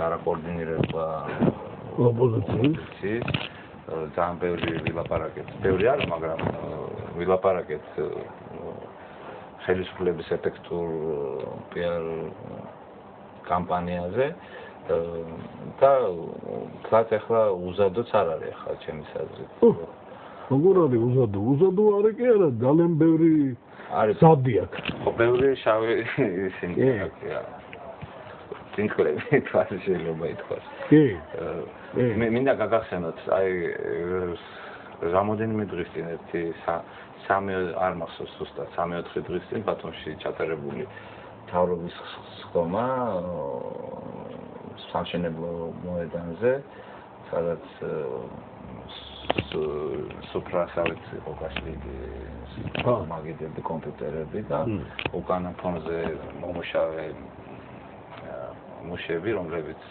არაკოორდინირება ოპოზიციის ძალიან ბევრი ვილაპარაკეთ. ბევრი არა, მაგრამ ვილაპარაკეთ ხელისუფლების ეფექტურ PR კამპანიაზე და თქვათ ახლა უზადოც არ არის ახლა ჩემის აზრით. როგორ არის უზადო? უზადო არის კი არა, ძალიან ბევრი ზადი აქვს. ბევრი შავი ისინი აქვს. წინკლები თქვათ შეიძლება ითქვას. კი. მინდა გაგახსენოთ, აი რამოდენიმე დღის წინ ერთი 3 არ მახსოვს ზუსტად 3-4 დღის წინ ბათუმში ჩატარებული მთავრობის ხდომა სამშენებლო მოედანზე, სადაც სუფრასავით იყო გაშლილი მაგიდები კომპიუტერები და უკანა ფონზე მომუშავე მუშები, რომლებიც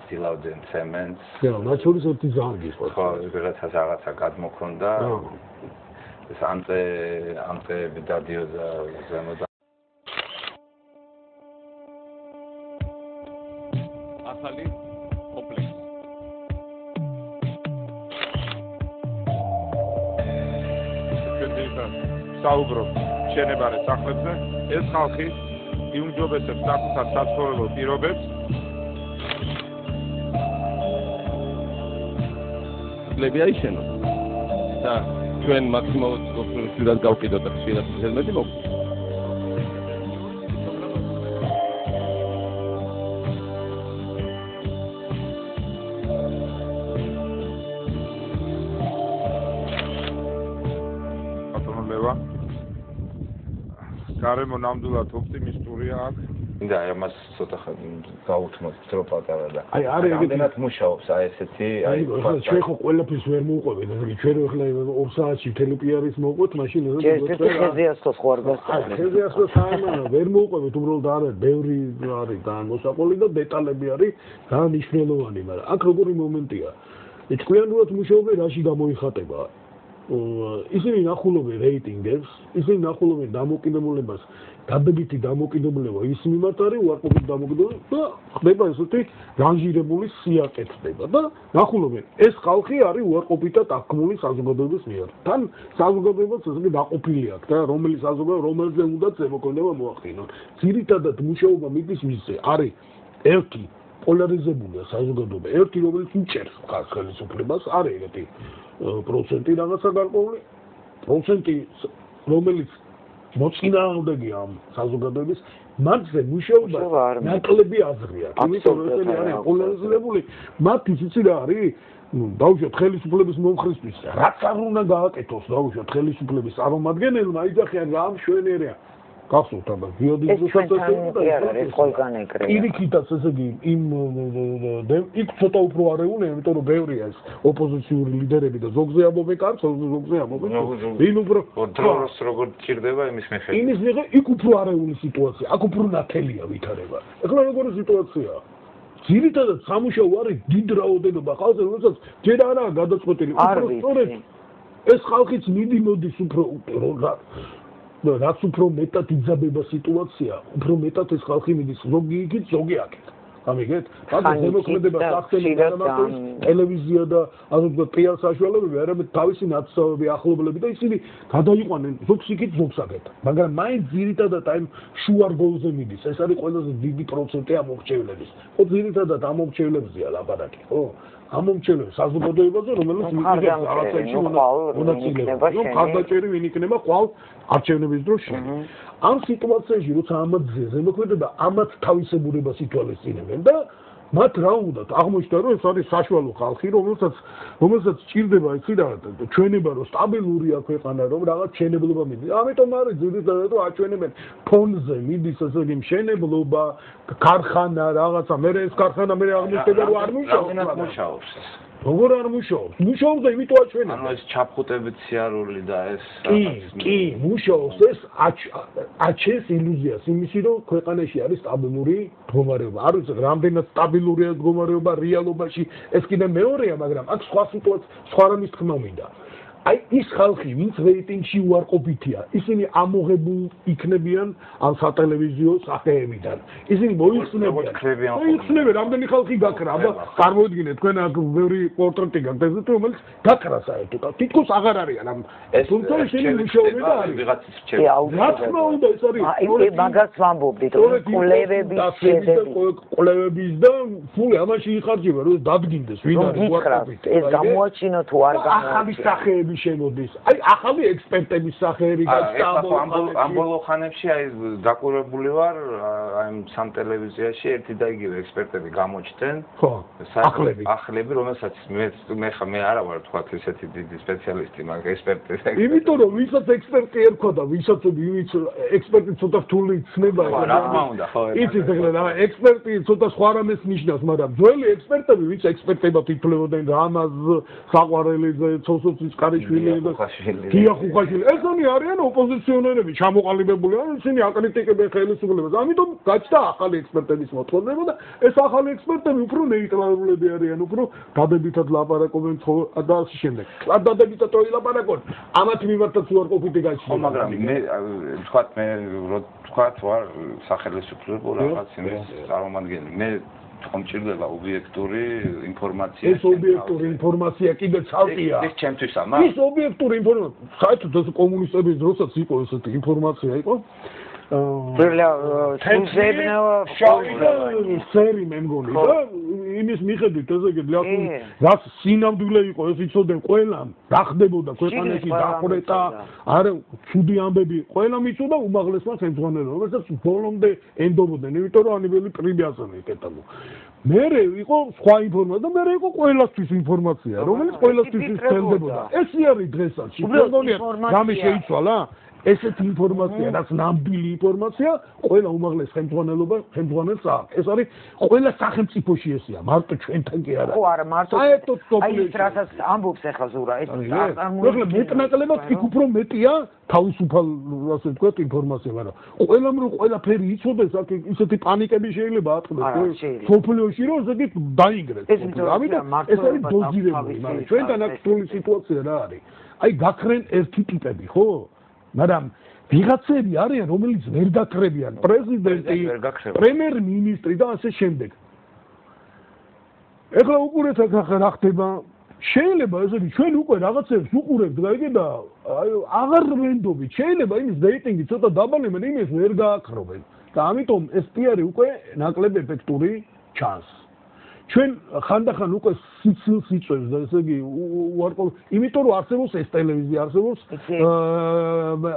დილავდნენ ცემენტს. მათ შორის ერთი ზანგი იყო. ხო, რაღაცა გადმოქონდა. ეს ანტეები დადიოდა ზემოდან. ახალი კომპლექსი. საუბრობ შენებარე სახლებზე, ეს ხალხი იუმჯობესებს საკუთარ საცხოვრებელ პირობებს ლები აიშენოს და ჩვენ მაქსიმალურად ხშირად გავყიდოთ და ხშირად ზედმეტი მოგვიყვება. გარემო ნამდვილად ოპტიმისტურია აქ. და ამას ცოტა გაუთმოთ დრო პატარა და აი არის რამდენად მუშაობს აი ესეთი აი ჩვენ ხო ყველაფერს ვერ მოვყვებით, ესე იგი ჩვენ ახლა 2 საათში მთელი პიარის მოვყვეთ, მაშინ ხეზიასხოს ხო არ გასწავლეთ. ხეზიასხოს საერთოდ ვერ მოვყვებით, უბრალოდ არის ბევრი არის ძალიან მოსაყოლი და დეტალები არის ძალიან მნიშვნელოვანი, მაგრამ აქ როგორი მომენტია. ერთგვარად მუშაობენ რაში გამოიხატება. ისინი ნახულობენ რეიტინგებს, ისინი ნახულობენ დამოკიდებულებას, დადებითი დამოკიდებულება ის მიმართ არის უარყოფით დამოკიდებულება და ხდება ესეთი რანჟირებული სიაკეთ ხდება და ნახულობენ ეს ხალხი არის უარყოფითად აღქმული საზოგადოების მიერ. თან საზოგადოებაც ესე დაყოფილი აქვს და რომელი საზოგადოება რომელზე უნდა ზემოქმედება მოახდინონ. ძირითადად მუშაობა მიდის მისზე არის ერთი პოლარიზებულია საზოგადოება, ერთი რომელიც უჭერს ხალხს ხელისუფლებას, არის ეგეთი პროცენტი რაღაცა გარკვეული პროცენტი რომელიც მოწინააღმდეგია ამ საზოგადოების მათზე მუშაობა ნაკლები აზრია. იმიტომ რომ ესენი არის პოლარიზებული, მათი სიცი რა არის? დაუშვათ ხელისუფლების მომხრისთვის, რაც არ უნდა გააკეთოს, დაუშვათ ხელისუფლების წარმომადგენელმა იძახიან რა მშვენიერია. გახსოვთ აბა გიოდიზის პირიქითაც ესე იგი იქ ცოტა უფრო არეულია, იმიტომ რომ ბევრია ეს ოპოზიციური ლიდერები და ზოგზე ამბობენ კარგს, ზოგზე ამბობენ ვინ უფრო დროს როგორ ჭირდება იმის მიხედვით. იმის მიხედვით იქ უფრო არეული სიტუაცია, აქ უფრო ნათელია ვითარება. ეხლა როგორი სიტუაციაა? ძირითადად სამუშაო არის დიდ რაოდენობა ხალხზე, რომელსაც ჯერ არაა გადაწყვეტილი, უფრო სწორედ ეს ხალხიც მიდის უფრო რაც უფრო მეტად იძაბება სიტუაცია, უფრო მეტად ეს ხალხი მიდის, ზოგი იქით, ზოგი აქეთ. ამიგეთ? მაგრამ ზემოქმედება სახსენდება დამატების ტელევიზია და ასე ვთქვათ, PR საშუალებები, არამედ თავისი ნაცნობები, ახლობლები და ისინი გადაიყვანენ ზოგს იქით, ზოგს აქეთ. მაგრამ მაინც ძირითადად აი შუა რგოლზე მიდის. ეს არის ყველაზე დიდი პროცენტი ამ მომრჩევლების. ხო, ძირითადად ამ მომრჩევლებზეა ლაპარაკი, ხო? ამ მომრჩევლებს საზოგადოებაზე, რომელიც მიიღებს რაღაცებში მონაწილეობა. ნუ ხარდაჭერი ვინ იქნება ყვალ არჩევნების დროში. ამ სიტუაციაში როცა ამათ ზემოქმედება ამათ თავისებურებას ითვალისწინებენ და მათ რა უნდათ აღმოჩნდა რომ ეს არის საშუალო ხალხი რომელსაც ჭირდება იცი რა ჩვენება რომ სტაბილურია ქვეყანა რომ რაღაც შენებლობა მიდის ამიტომ არის ძირითადად რომ აჩვენებენ ფონზე მიდის ესე იგი მშენებლობა ქარხანა რაღაცა მე ეს ქარხანა მე აღმოჩნდა რომ არ მუშაობს როგორ არ მუშაობს? მუშაობს და იმიტომ აჩვენება. ანუ ეს ჩაფხუტებით სიარული და ეს კი, მუშაობს ეს აჩენს ილუზიას იმისი რომ ქვეყანაში არის სტაბილური მდგომარეობა. არ ვიცი რამდენად სტაბილურია მდგომარეობა რეალობაში ეს კიდე მეორეა, მაგრამ აქ სხვა სიტუაცია, სხვა რამის თქმა მინდა. აი ის ხალხი, ვინც რეიტინგში უარყოფითია, ისინი ამოღებულ იქნებიან ამ სატელევიზიო სახეებიდან. ისინი მოიხსნებიან, რამდენი ხალხი გაქრა, აბა წარმოიდგინეთ, თქვენ აქ ბევრი პორტრეტი გაქვთ, რომელიც გაქრა საერთოდ. თითქოს აღარ არიან ამ თუმცა ისინი მუშაობენ და არის ვიღაცის რჩევა. რა თქმა უნდა, ეს არის აი მაგას ვამბობდით, რომ კვლევების და ფული ამაში იხარჯება, რომ დადგინდეს ვინ არის უარყოფითი. ეს გამოაჩინო თუ არ ახალი სახეები შემოდის. აი ახალი ექსპერტების სახეები გასწავლო. ამ ბოლო ხანებში აი დაკვირვებული ვარ აი სამ ტელევიზიაში ერთი და იგივე ექსპერტები გამოჩნდნენ. ხო, ახლები, რომელსაც მე არა ვარ თქვა ესეთი დიდი სპეციალისტი, მაგრამ ექსპერტი. იმიტომ რომ ვისაც ექსპერტი ერქვა და ვისაც ექსპერტი ცოტა რთული ცნება. რა თქმა უნდა, ხო. იცით ეგრე, ექსპერტი ცოტა სხვა რამეს ნიშნავს, მაგრამ ძველი ექსპერტები, ვინც ექსპერტებად ითვლებოდნენ რამაზ საყვარელიძე, ცოცოცის კარიშვილი და გია ხუხაშვილი, ესენი არიან ოპოზიციონერები, ჩამოყალიბებული, ისინი აკრიტიკებენ ხელისუფლებას. ამიტომ გაჩნდა ახალი ექსპერტების მოთხოვნება და ეს ახალი ექსპერტები უფრო ნეიტრალურები არიან, უფრო დადებითად ლაპარაკობენ და ასე შემდეგ. დადებითად რო ილაპარაკონ, ამათ მიმართაც უარყოფითი გაჩნდა. ხო, მაგრამ მე ვთქვათ ვარ სახელმწიფო რაღაც იმის წარმომადგენელი. მე ხომ ჭირდება ობიექტური ინფორმაცია. ეს ობიექტური ინფორმაცია კიდე ცალკეა. ეს ჩემთვის ამა. ის ობიექტური ინფორმაცია, საერთოდ ეს კომუნისტების დროსაც იყო ესეთი ინფორმაცია იყო. სერი მე მგონი და იმის მიხედვით ესე იგი რაც სინამდვილე იყო ეს იცოდნენ ყველამ რა ხდებოდა ქვეყანაში დახვრეტა არა ცუდი ამბები ყველამ იცოდა უმაღლესმა ხელმძღვანელობამ რომელსაც ბოლომდე ენდობოდნენ იმიტომ რომ ანიბელი პრიბიასანი ეკეთებო მერე იყო სხვა ინფორმაცია და მერე იყო ყველასთვის ინფორმაცია რომელიც ყველასთვის ვრცელდებოდა ეს არის დღესაც მეგონია რამე შეიცვალა ესეთი ინფორმაცია, რაც ნამდვილი ინფორმაცია, ყველა უმაღლეს ხელმძღვანელს აქვს. ეს არის ყველა სახელმწიფოში ესეა, მარტო ჩვენთან კი არა. ხო, არა, მარტო. აი ეს რასაც ამბობს ახლა ზურა, ეს ახლა მეტნაკლებად იქ უფრო მეტია თავისუფალ, ასე ვთქვათ, ინფორმაცია, მაგრამ ყველამ რო ყველაფერი იცოდეს, აქ ისეთი პანიკები შეიძლება ატყდეს, სოფლიოში რომ ესეთი დაინგრეს. ამიტომ ეს არის დოზირებული, მაგრამ ჩვენთან აქ სრული სიტუაცია რა არის? აი გაქრენ ერთი ტიპები, ხო? მაგრამ ვიღაცები არიან რომელიც ვერ გაქრებიან პრეზიდენტი, პრემიერ-მინისტრი და ასე შემდეგ. ეხლა უყურეთ რა ხდება. შეიძლება ესე იგი ჩვენ უკვე რაღაცებს უყურებთ გაიგე აი აღარ ვენდობით. შეიძლება იმის რეიტინგი ცოტა დაბალი, მაგრამ იმის ვერ გააქრობენ. და ამიტომ ეს პიარი უკვე ნაკლებ ეფექტური ჩანს. ჩვენ ხანდახან უკვე სიცილს იწვევს და ესე იგი იმიტომ რომ არსებობს ეს ტელევიზია, არსებობს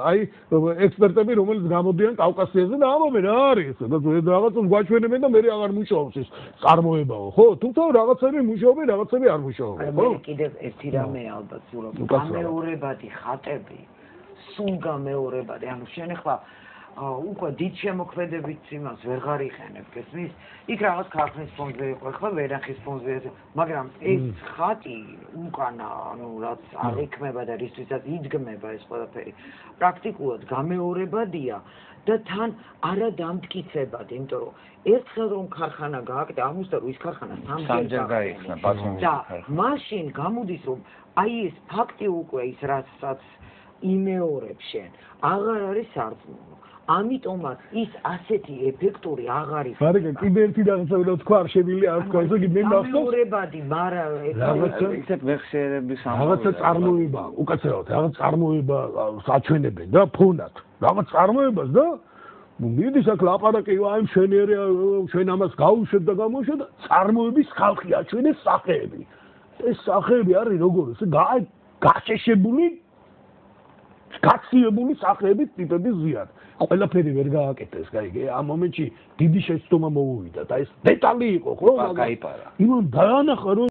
აი ექსპერტები, რომელიც გამოდიან კავკასიაზე და ამბობენ რა არის ეს და რაღაცას გვაჩვენებენ და მე აღარ მუშაობს ეს წარმოებაო, ხო? თუმცა რაღაცები მუშაობენ, რაღაცები არ მუშაობენ, ხო? კიდევ ერთი რამე ალბათ ზურაბ, გამეორებადი ხატები, სულ გამეორებადი, ანუ შენ ახლა უკვე დიდ შემოქმედებით იმას ვეღარ იყენებ, გესმის? იქ რაღაც ქართლის ფონდზე იყო, ახლა ვერახის ფონდზე, მაგრამ ეს ხატი უკანა, ანუ რაც არ იქმება და რისთვისაც იძგმება ეს ყველაფერი, პრაქტიკულად გამეორებადია და თან არა დამტკიცებად, იმიტომ რომ ერთხელ რომ ქარხანა გააკეთა, აღმოჩნდა რომ ის ქარხანა სამჯერ გაიხსნა, და მაშინ გამოდის რომ აი ეს ფაქტი უკვე ის რასაც იმეორებს შენ, აღარ არის სარწმუნო. ამიტომაც ის ასეთი ეფექტური აღარ ის. მაგრამ კიდე ერთი რაღაცა ვთქვა, არ შემიძლია არ თქვა, ესე იგი მე მახსოვს. გამეორებადი, მაგრამ ისეთ ვეხსიერების რაღაცა წარმოება, უკაცრავად, რაღაც წარმოება საჩვენებენ და ფონად. რაღაც წარმოებას და მიდის აქ ლაპარაკი, აი შენ ამას გაუშვებ და გამოუშვებ და წარმოების ხალხი აჩვენეს სახეები. ეს სახეები არის როგორ ესე გაშეშებული გაცილებული სახეების ტიპების ზიანს. ყველაფერი ვერ გააკეთეს, გაიგე? ამ მომენტში დიდი შეცდომა მოუვიდა და ეს დეტალი იყო, ხო? გაიპარა. იმან დაანახა რომ